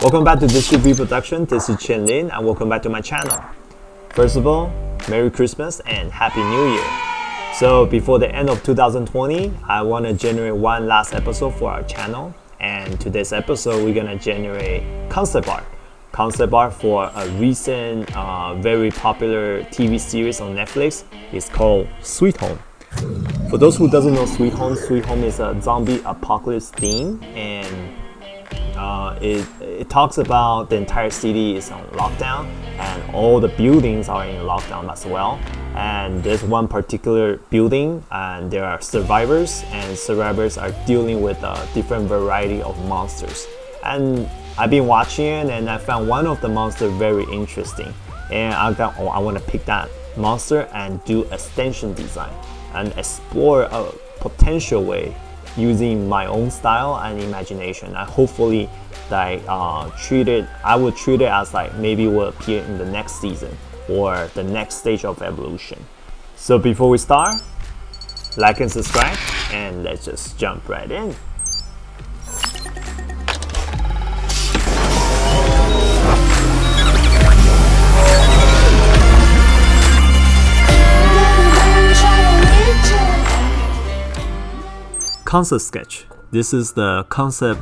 Welcome back to DVProduction. This is Chen Lin and welcome back to my channel. First of all, Merry Christmas and Happy New Year. So before the end of 2020, I want to generate one last episode for our channel, and today's episode we're gonna generate concept art for a recent very popular TV series on Netflix. It's called Sweet Home. For those who doesn't know Sweet Home is a zombie apocalypse theme, and it talks about the entire city is on lockdown and all the buildings are in lockdown as well. And there's one particular building and there are survivors, and survivors are dealing with a different variety of monsters. And I've been watching it and I found one of the monsters very interesting, and I want to pick that monster and do extension design and explore a potential way using my own style and imagination. And hopefully that I would treat it as like maybe will appear in the next season or the next stage of evolution. So before we start, like and subscribe, and let's just jump right in. Concept sketch. This is the concept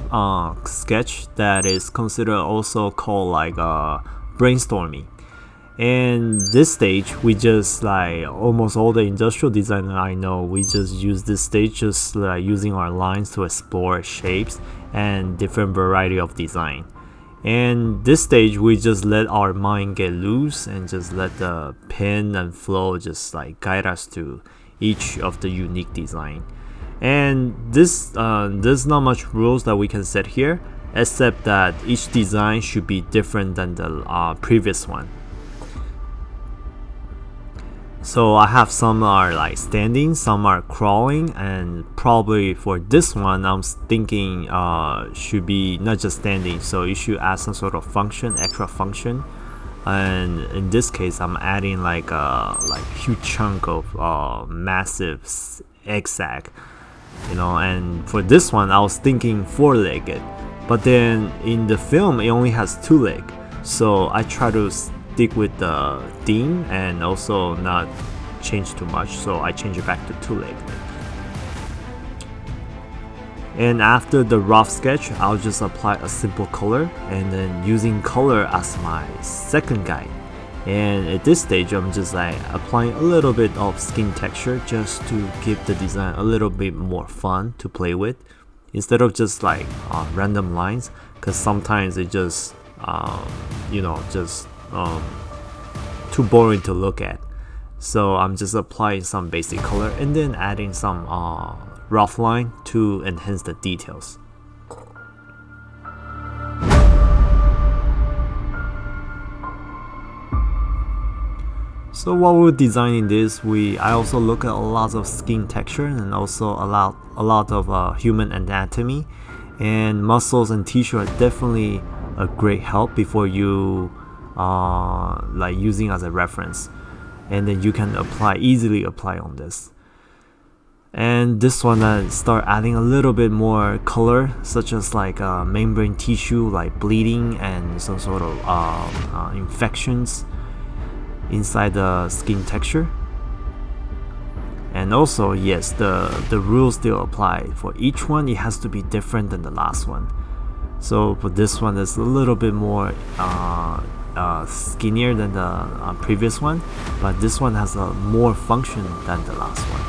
sketch that is considered also called like brainstorming. And this stage, we just like almost all the industrial designer I know, we just use this stage just like using our lines to explore shapes and different variety of design. And this stage, we just let our mind get loose and just let the pen and flow just like guide us to each of the unique design. And this there's not much rules that we can set here, except that each design should be different than the previous one. So I have some are like standing, some are crawling, and probably for this one I'm thinking should be not just standing, so you should add some sort of function, extra function. And in this case I'm adding like a huge chunk of massive egg sac, you know. And for this one I was thinking four-legged, but then in the film it only has two legs, so I try to stick with the theme and also not change too much, so I change it back to two-legged. And after the rough sketch, I'll just apply a simple color, and then using color as my second guide. And at this stage I'm just like applying a little bit of skin texture just to give the design a little bit more fun to play with, instead of just like random lines, because sometimes it just too boring to look at. So I'm just applying some basic color and then adding some rough line to enhance the details. So while we're designing this, I also look at a lot of skin texture and also a lot of human anatomy, and muscles and tissue are definitely a great help before you like using as a reference, and then you can easily apply on this. And this one I start adding a little bit more color, such as like membrane tissue like bleeding and some sort of infections inside the skin texture. And also, yes, the rules still apply. For each one it has to be different than the last one. So for this one it's a little bit more skinnier than the previous one, but this one has a more function than the last one.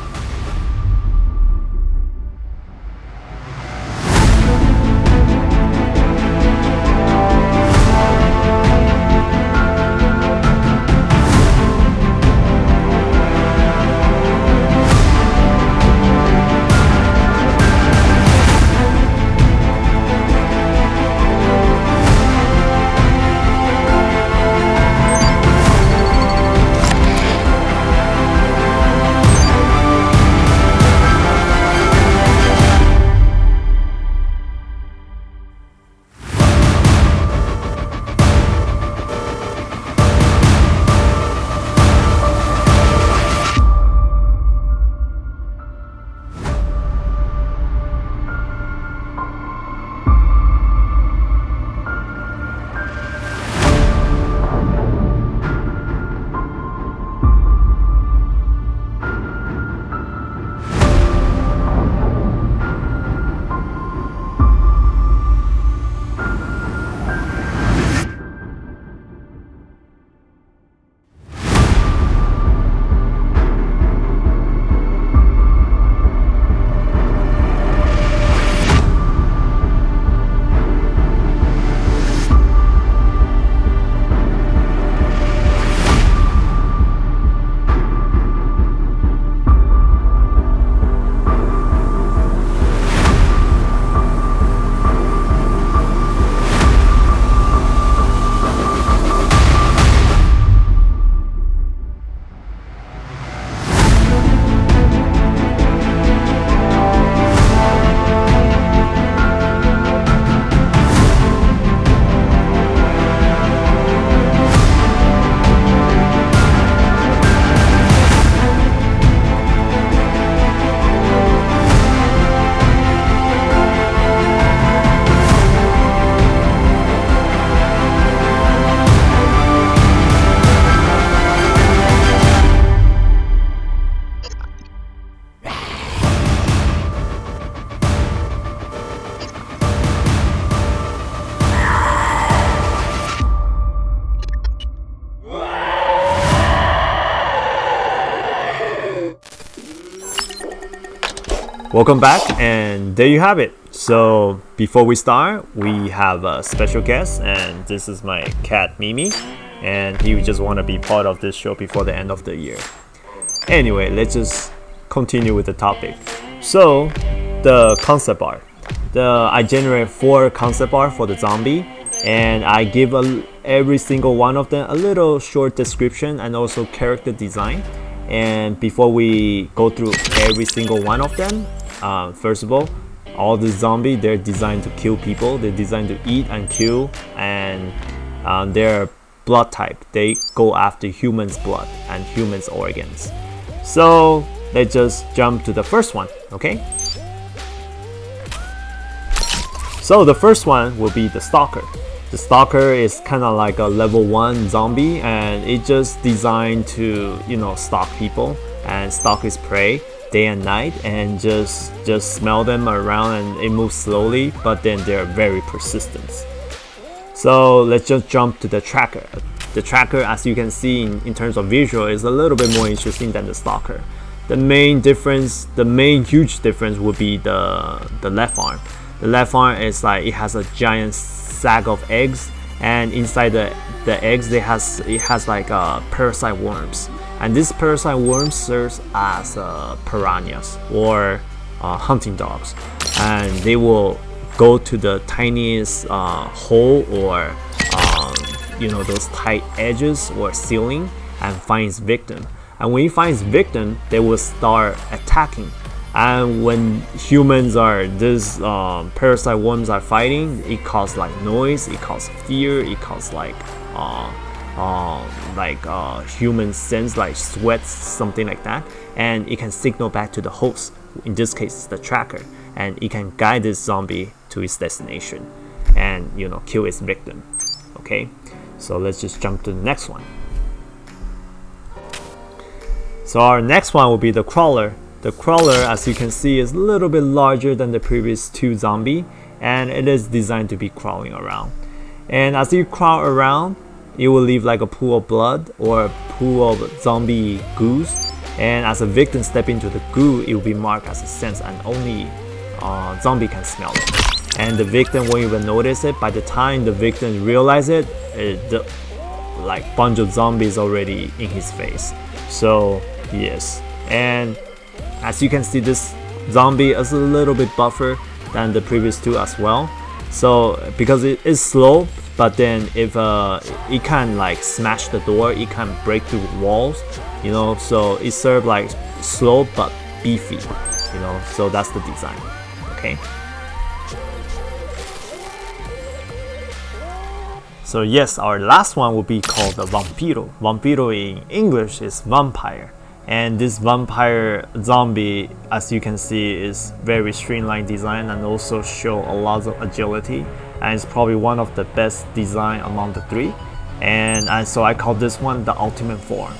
Welcome back, and there you have it. So before we start, we have a special guest, and this is my cat Mimi, and he just want to be part of this show before the end of the year. Anyway, let's just continue with the topic. So the concept art, I generate 4 concept art for the zombie, and I give every single one of them a little short description and also character design. And before we go through every single one of them, first of all the zombies, they're designed to kill people. They're designed to eat and kill, and their blood type, they go after humans' blood and humans' organs. So let's just jump to the first one, okay? So the first one will be the Stalker. The Stalker is kind of like a level 1 zombie, and it's just designed to, stalk people and stalk its prey day and night, and just smell them around, and it moves slowly, but then they're very persistent. So let's just jump to the Tracker. The Tracker, as you can see in terms of visual, is a little bit more interesting than the Stalker. The main huge difference would be the left arm. The left arm is like it has a giant sack of eggs, and inside the eggs it has like parasite worms, and this parasite worms serves as piranhas or hunting dogs, and they will go to the tiniest hole or those tight edges or ceiling and find its victim. And when it finds victim, they will start attacking. And when humans these parasite worms are fighting, it causes like noise, it causes fear, it causes like human sense, like sweats, something like that, and it can signal back to the host. In this case, it's the Tracker, and it can guide this zombie to its destination and kill its victim. Okay, so let's just jump to the next one. So our next one will be the Crawler. The Crawler, as you can see, is a little bit larger than the previous 2 zombies, and it is designed to be crawling around. And as you crawl around, it will leave like a pool of blood or a pool of zombie goos. And as a victim step into the goo, it will be marked as a sense, and only zombie can smell it. And the victim won't even notice it. By the time the victim realizes the bunch of zombies already in his face. So yes, and as you can see, this zombie is a little bit buffer than the previous 2 as well. So because it is slow, but then if it can like smash the door, it can break through walls, so it serves like slow but beefy, so that's the design. Okay. So yes, our last one will be called the Vampiro. Vampiro in English is vampire. And this vampire zombie, as you can see, is very streamlined design and also show a lot of agility, and it's probably one of the best design among the 3. And so I call this one the ultimate form.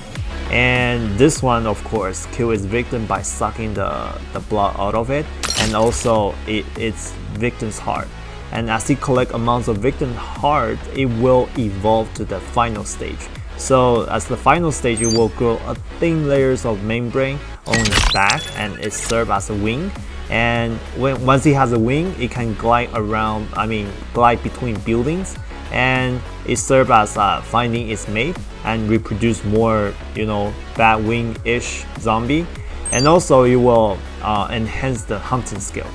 And this one, of course, kills its victim by sucking the blood out of it, and also its victim's heart. And as it collects amounts of victim heart, it will evolve to the final stage. So as the final stage, it will grow a thin layers of membrane on its back, and it serves as a wing. And once it has a wing, it can glide between buildings, and it serves as finding its mate and reproduce more, bat wing-ish zombie. And also it will enhance the hunting skill.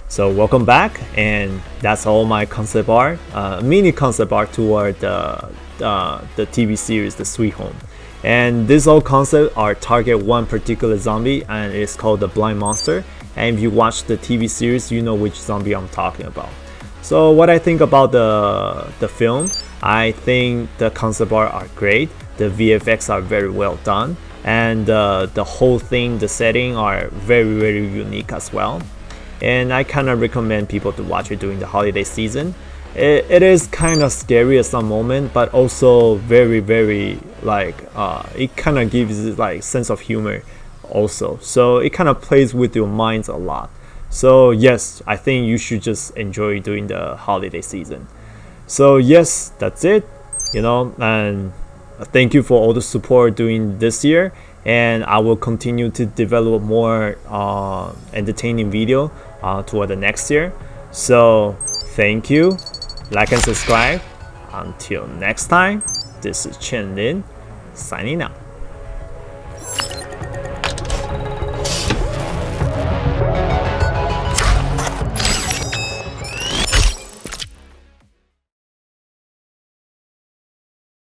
So welcome back, and that's all my concept art, mini concept art toward the TV series, The Sweet Home. And this all concept are target one particular zombie, and it's called the Blind Monster. And if you watch the TV series, you know which zombie I'm talking about. So what I think about the film, I think the concept art are great, the VFX are very well done, and the whole thing, the setting are very, very unique as well. And I kind of recommend people to watch it during the holiday season. It is kind of scary at some moment, but also very, very it kind of gives like sense of humor also. So it kind of plays with your minds a lot. So yes, I think you should just enjoy during the holiday season. So yes, that's it, and thank you for all the support during this year. and I will continue to develop more entertaining video toward the next year. So thank you, like and subscribe. Until next time, this is Chen Lin signing out.